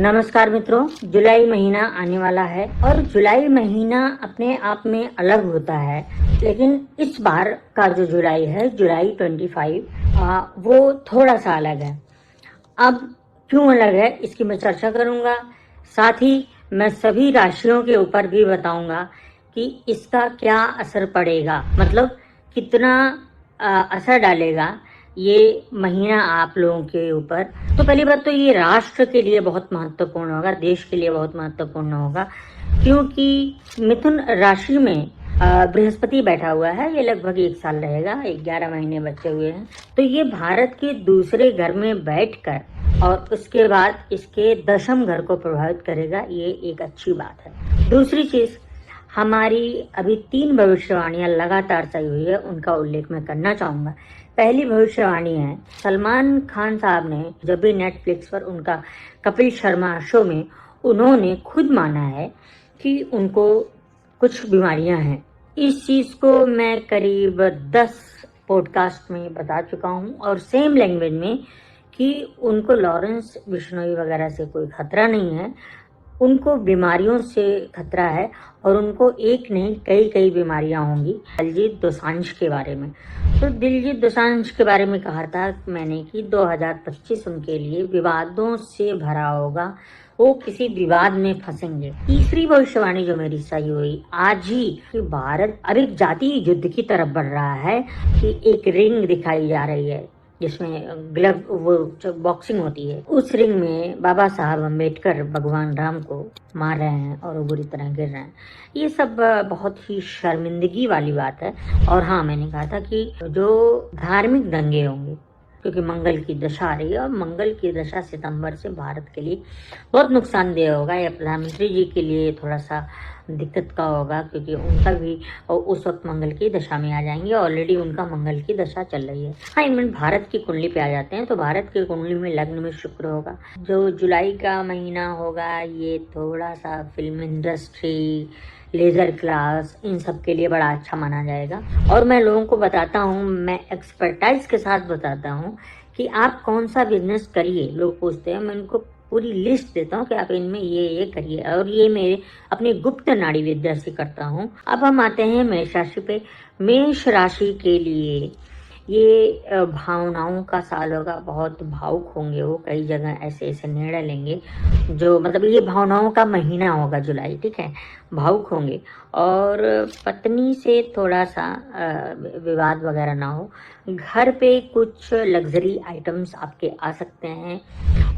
नमस्कार मित्रों, जुलाई महीना आने वाला है और जुलाई महीना अपने आप में अलग होता है। लेकिन इस बार का जो जुलाई है, जुलाई 25, वो थोड़ा सा अलग है। अब क्यों अलग है इसकी मैं चर्चा करूंगा। साथ ही मैं सभी राशियों के ऊपर भी बताऊंगा कि इसका क्या असर पड़ेगा, मतलब कितना असर डालेगा ये महीना आप लोगों के ऊपर। तो पहली बात तो ये राष्ट्र के लिए बहुत महत्वपूर्ण होगा, देश के लिए बहुत महत्वपूर्ण होगा, क्योंकि मिथुन राशि में बृहस्पति बैठा हुआ है। ये लगभग 1 साल रहेगा, 11 महीने बचे हुए हैं। तो ये भारत के दूसरे घर में बैठकर और उसके बाद इसके दशम घर को प्रभावित करेगा। ये एक अच्छी बात है। दूसरी चीज, हमारी अभी 3 भविष्यवाणियां लगातार सही हुई है, उनका उल्लेख मैं करना चाहूंगा। पहली भविष्यवाणी है, सलमान खान साहब ने जब भी नेटफ्लिक्स पर उनका कपिल शर्मा शो में उन्होंने खुद माना है कि उनको कुछ बीमारियां हैं। इस चीज को मैं करीब 10 पॉडकास्ट में बता चुका हूं और सेम लैंग्वेज में कि उनको लॉरेंस बिश्नोई वगैरह से कोई खतरा नहीं है, उनको बीमारियों से खतरा है और उनको एक नहीं कई बीमारियां होंगी। दिलजीत दोसांझ के बारे में, तो दिलजीत दोसांझ के बारे में कहा था मैंने कि 2025 उनके लिए विवादों से भरा होगा, वो किसी विवाद में फंसेंगे। तीसरी भविष्यवाणी जो मेरी सही हुई आज ही कि भारत अब एक जातीय युद्ध की तरफ बढ़ रहा है, कि एक रिंग दिखाई जा रही है जिसमें ग्लव वो बॉक्सिंग होती है। उस रिंग में बाबा साहब अम्बेडकर भगवान राम को मार रहे हैं और वो बुरी तरह गिर रहे हैं। ये सब बहुत ही शर्मिंदगी वाली बात है। और हाँ, मैंने कहा था कि जो धार्मिक दंगे होंगे, क्योंकि मंगल की दशा आ रही है और मंगल की दशा सितंबर से भारत के लिए बहुत नुकसानदेह होगा। या प्रधानमंत्री जी के लिए थोड़ा सा दिक्कत का होगा, क्योंकि उनका भी उस वक्त मंगल की दशा में आ जाएंगे। ऑलरेडी उनका मंगल की दशा चल रही है। हाँ, एक मिनट भारत की कुंडली पे आ जाते हैं। तो भारत की कुंडली में लग्न में शुक्र होगा। जो जुलाई का महीना होगा ये थोड़ा सा फिल्म इंडस्ट्री, लेजर क्लास, इन सब के लिए बड़ा अच्छा माना जाएगा। और मैं लोगों को बताता हूँ, मैं एक्सपर्टाइज के साथ बताता हूँ कि आप कौन सा बिजनेस करिए। लोग पूछते हैं, मैं उनको पूरी लिस्ट देता हूँ कि आप इनमें ये करिए, और ये मेरे अपनी गुप्त नाड़ी विद्या से करता हूँ। अब हम आते हैं मेष राशि पे। मेष राशि के लिए ये भावनाओं का साल होगा। बहुत भावुक होंगे वो, कई जगह ऐसे निर्णय लेंगे जो, मतलब ये भावनाओं का महीना होगा जुलाई, ठीक है। भावुक होंगे और पत्नी से थोड़ा सा विवाद वगैरह ना हो। घर पे कुछ लग्जरी आइटम्स आपके आ सकते हैं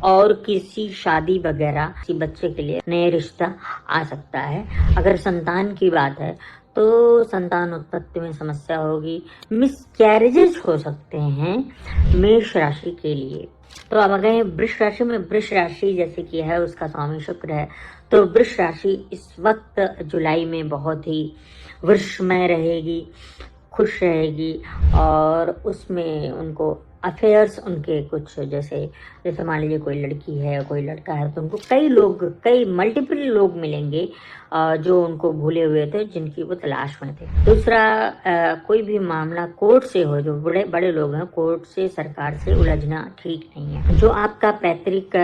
और किसी शादी वगैरह, किसी बच्चे के लिए नए रिश्ता आ सकता है। अगर संतान की बात है तो संतान उत्पत्ति में समस्या होगी, मिसकैरेजेस हो सकते हैं मेष राशि के लिए। तो अब गए वृष राशि में। वृष राशि जैसे कि है उसका स्वामी शुक्र है, तो वृष राशि इस वक्त जुलाई में बहुत ही वृषमय रहेगी, खुश रहेगी। और उसमें उनको अफेयर्स उनके कुछ, जैसे मान लीजिए कोई लड़की है कोई लड़का है, तो उनको कई मल्टीपल लोग मिलेंगे जो उनको भूले हुए थे, जिनकी वो तलाश में थे। दूसरा, कोई भी मामला कोर्ट से हो, जो बड़े लोग हैं, कोर्ट से सरकार से उलझना ठीक नहीं है। जो आपका पैतृक,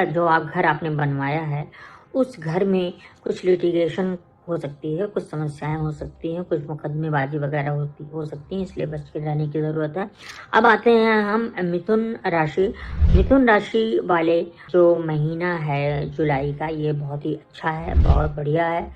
जो आप घर आपने बनवाया है, उस घर में कुछ लिटिगेशन हो सकती है, कुछ समस्याएं हो सकती हैं, कुछ मुकदमेबाजी वगैरह हो सकती है, इसलिए बच के रहने की जरूरत है। अब आते हैं हम मिथुन राशि। मिथुन राशि वाले जो महीना है जुलाई का, ये बहुत ही अच्छा है, बहुत बढ़िया है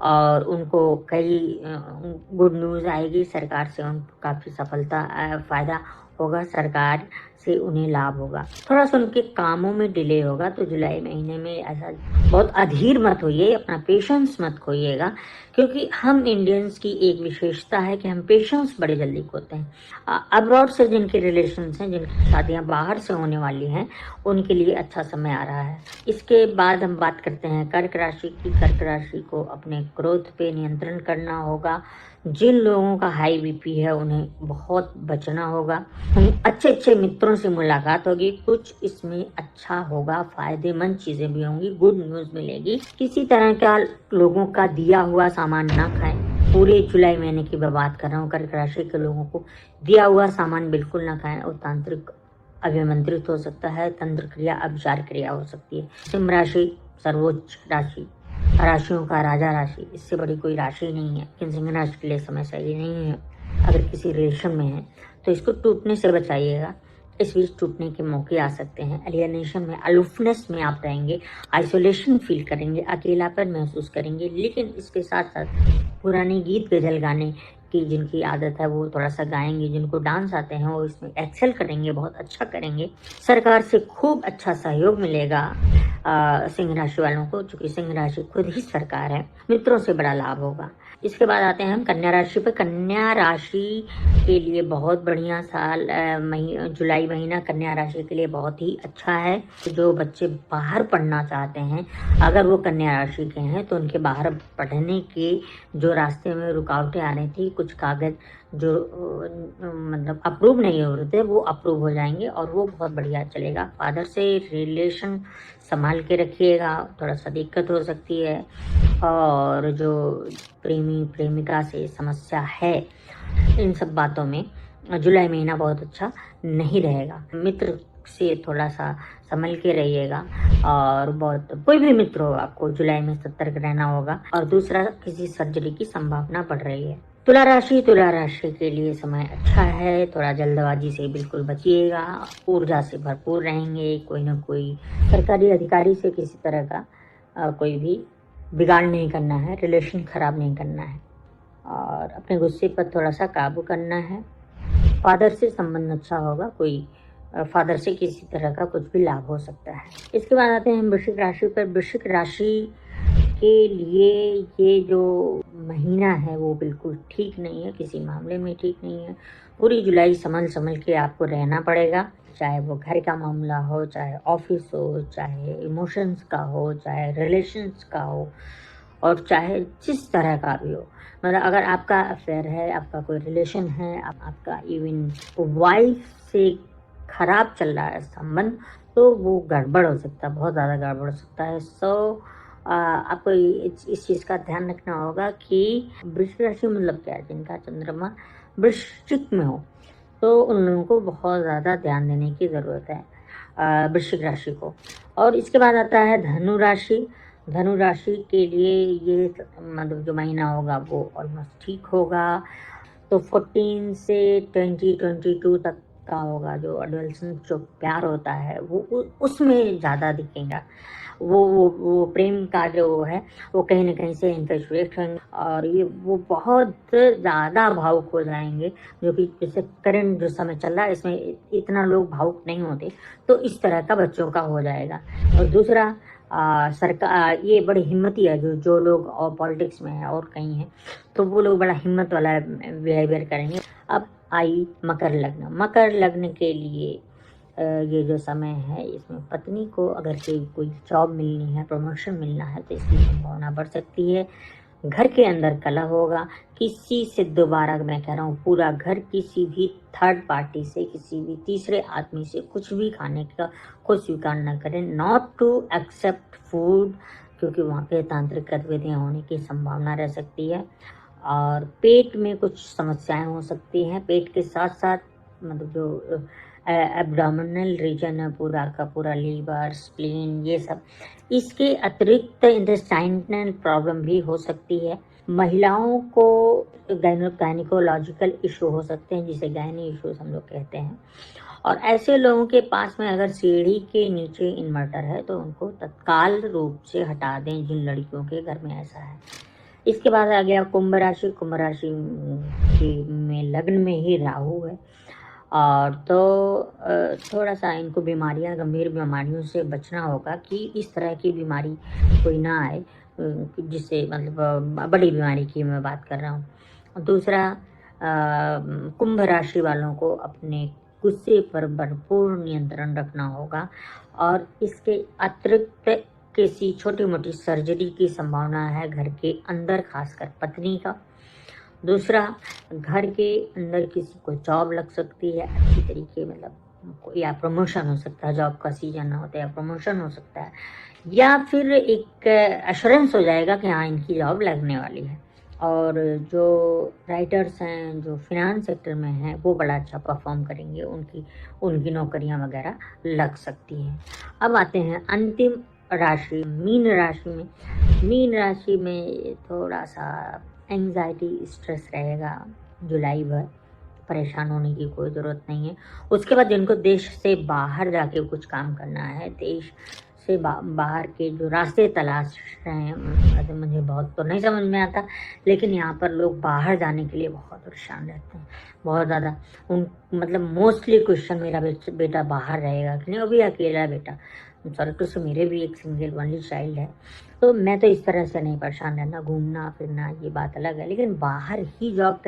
और उनको कई गुड न्यूज आएगी। सरकार से उनको काफी सफलता, फायदा होगा, सरकार से उन्हें लाभ होगा। थोड़ा सा उनके कामों में डिले होगा। तो जुलाई महीने में ऐसा बहुत अधीर मत होइए, अपना पेशेंस मत खोइएगा, क्योंकि हम इंडियंस की एक विशेषता है कि हम पेशेंस बड़े जल्दी खोते हैं। अब्रॉड से जिनके रिलेशंस हैं, जिनकी शादियां बाहर से होने वाली हैं, उनके लिए अच्छा समय आ रहा है। इसके बाद हम बात करते हैं कर्क राशि की। कर्क राशि को अपने क्रोध पे नियंत्रण करना होगा। जिन लोगों का हाई बीपी है उन्हें बहुत बचना होगा। अच्छे मित्रों से मुलाकात होगी, कुछ इसमें अच्छा होगा, फायदेमंद चीजें भी होंगी, गुड न्यूज मिलेगी। किसी तरह का लोगों का दिया हुआ सामान ना खाएं। पूरे जुलाई महीने की मैं बात कर रहा हूँ। कर्क राशि के लोगों को दिया हुआ सामान बिल्कुल ना खाएं और तांत्रिक अभिमंत्रित हो सकता है, तंत्र क्रिया अभिचार क्रिया हो सकती है। सिंह राशि सर्वोच्च राशि, राशियों का राजा राशि, इससे बड़ी कोई राशि नहीं है। लेकिन सिंह राशि के लिए समय सही नहीं है। अगर किसी रिलेशन में है तो इसको टूटने से बचाइएगा। इस बीच टूटने के मौके आ सकते हैं। एलियनेशन में, अलूफनेस में आप रहेंगे, आइसोलेशन फील करेंगे, अकेलापन महसूस करेंगे। लेकिन इसके साथ साथ पुराने गीत गजल गाने की जिनकी आदत है वो थोड़ा सा गाएंगे, जिनको डांस आते हैं वो इसमें एक्सेल करेंगे, बहुत अच्छा करेंगे। सरकार से खूब अच्छा सहयोग मिलेगा सिंह राशि वालों को, चूंकि सिंह राशि खुद ही सरकार है। मित्रों से बड़ा लाभ होगा। इसके बाद आते हैं हम कन्या राशि पर। कन्या राशि के लिए बहुत बढ़िया साल, जुलाई महीना कन्या राशि के लिए बहुत ही अच्छा है। जो बच्चे बाहर पढ़ना चाहते हैं, अगर वो कन्या राशि के हैं तो उनके बाहर पढ़ने के जो रास्ते में रुकावटें आ रही थी, कुछ कागज जो मतलब अप्रूव नहीं हो रहे थे वो अप्रूव हो जाएंगे और वो बहुत बढ़िया चलेगा। फादर से रिलेशन संभाल के रखिएगा, थोड़ा सा दिक्कत हो सकती है। और जो प्रेमी प्रेमिका से समस्या है, इन सब बातों में जुलाई महीना बहुत अच्छा नहीं रहेगा। मित्र से थोड़ा सा संभल के रहिएगा। और बहुत कोई भी मित्र हो आपको जुलाई में सतर्क रहना होगा। और दूसरा, किसी सर्जरी की संभावना बढ़ रही है। तुला राशि के लिए समय अच्छा है। थोड़ा जल्दबाजी से बिल्कुल बचिएगा, ऊर्जा से भरपूर रहेंगे। कोई ना कोई सरकारी अधिकारी से किसी तरह का कोई भी बिगाड़ नहीं करना है, रिलेशन खराब नहीं करना है और अपने गुस्से पर थोड़ा सा काबू करना है। फादर से संबंध अच्छा होगा, कोई फादर से किसी तरह का कुछ भी लाभ हो सकता है। इसके बाद आते हैं वृश्चिक राशि पर। वृश्चिक राशि के लिए ये जो महीना है वो बिल्कुल ठीक नहीं है, किसी मामले में ठीक नहीं है। पूरी जुलाई संभल के आपको रहना पड़ेगा, चाहे वो घर का मामला हो, चाहे ऑफिस हो, चाहे इमोशंस का हो, चाहे रिलेशंस का हो और चाहे जिस तरह का भी हो। मतलब अगर आपका अफेयर है, आपका कोई रिलेशन है, आपका इवन वाइफ से खराब चल रहा है संबंध, तो वो गड़बड़ हो सकता है, बहुत ज़्यादा गड़बड़ हो सकता है। आपको इस चीज़ का ध्यान रखना होगा कि वृश्चिक राशि मतलब क्या है, जिनका चंद्रमा वृश्चिक में हो तो उन लोगों को बहुत ज़्यादा ध्यान देने की ज़रूरत है वृश्चिक राशि को। और इसके बाद आता है धनु राशि। धनु राशि के लिए ये मतलब जो महीना होगा वो ऑलमोस्ट ठीक होगा। तो 14 से 2022 तक का होगा। जो एडोलसेंस जो प्यार होता है वो उसमें ज़्यादा दिखेगा। वो प्रेम का जो है वो कहीं ना कहीं से इन्फेचुएट होंगे और ये वो बहुत ज़्यादा भावुक हो जाएंगे, जो कि जैसे करंट जो समय चल रहा है इसमें इतना लोग भावुक नहीं होते, तो इस तरह का बच्चों का हो जाएगा। और दूसरा, सरकार ये बड़ी हिम्मती है, जो लोग और पॉलिटिक्स में है और कहीं है तो वो लोग बड़ा हिम्मत वाला बिहेवियर करेंगे। अब आई मकर लग्न। मकर लग्न के लिए ये जो समय है इसमें पत्नी को अगर कोई जॉब मिलनी है, प्रमोशन मिलना है तो इसकी संभावना बढ़ सकती है। घर के अंदर कलह होगा, किसी से दोबारा मैं कह रहा हूँ पूरा घर किसी भी थर्ड पार्टी से, किसी भी तीसरे आदमी से कुछ भी खाने का को स्वीकार न करें। नॉट टू एक्सेप्ट फूड, क्योंकि वहाँ पे तांत्रिक गतिविधियाँ होने की संभावना रह सकती है। और पेट में कुछ समस्याएं हो सकती हैं। पेट के साथ साथ मतलब जो एब्डोमिनल रीजन है पूरा का पूरा, लीवर, स्प्लीन, ये सब। इसके अतिरिक्त इंटेस्टाइनल प्रॉब्लम भी हो सकती है। महिलाओं को गायनिकोलॉजिकल इशू हो सकते हैं, जिसे गायनी इश्यूज हम लोग कहते हैं। और ऐसे लोगों के पास में अगर सीढ़ी के नीचे इन्वर्टर है तो उनको तत्काल रूप से हटा दें, जिन लड़कियों के घर में ऐसा है। इसके बाद आ गया कुंभ राशि। कुंभ राशि में लग्न में ही राहु है और तो थोड़ा सा इनको बीमारियां, गंभीर बीमारियों से बचना होगा कि इस तरह की बीमारी कोई ना आए, जिससे मतलब बड़ी बीमारी की मैं बात कर रहा हूँ। दूसरा, कुंभ राशि वालों को अपने गुस्से पर भरपूर नियंत्रण रखना होगा और इसके अतिरिक्त किसी छोटी मोटी सर्जरी की संभावना है घर के अंदर, खासकर पत्नी का। दूसरा, घर के अंदर किसी को जॉब लग सकती है अच्छी तरीके, मतलब या प्रमोशन हो सकता है, जॉब का सीजन होता है या प्रमोशन हो सकता है, या फिर एक एश्योरेंस हो जाएगा कि हाँ इनकी जॉब लगने वाली है और जो राइटर्स हैं, जो फिनांस सेक्टर में हैं, वो बड़ा अच्छा परफॉर्म करेंगे, उनकी नौकरियां वगैरह लग सकती हैं। अब आते हैं अंतिम राशि मीन राशि में। मीन राशि में थोड़ा सा एंजाइटी, स्ट्रेस रहेगा जुलाई भर, परेशान होने की कोई ज़रूरत नहीं है। उसके बाद जिनको देश से बाहर जाके कुछ काम करना है, देश से बाहर के जो रास्ते तलाश रहे हैं, मुझे बहुत तो नहीं समझ में आता, लेकिन यहाँ पर लोग बाहर जाने के लिए बहुत परेशान रहते हैं, बहुत ज़्यादा। मतलब मोस्टली क्वेश्चन मेरा बेटा बाहर रहेगा कि नहीं, अभी अकेला बेटा, सॉरी टू से मेरे भी एक सिंगल ओनली चाइल्ड है, तो मैं तो इस तरह से नहीं परेशान रहना, घूमना फिरना ये बात अलग है, लेकिन बाहर ही जॉब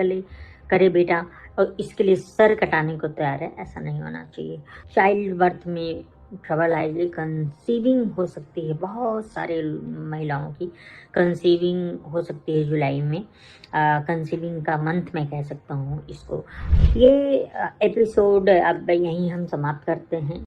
करे बेटा और इसके लिए सर कटाने को तैयार है, ऐसा नहीं होना चाहिए। चाइल्ड बर्थ में ट्रबल आएगी, कंसीविंग हो सकती है, बहुत सारे महिलाओं की कंसीविंग हो सकती है जुलाई में, कंसीविंग का मंथ मैं कह सकता हूँ इसको। ये एपिसोड अब यहीं हम समाप्त करते हैं।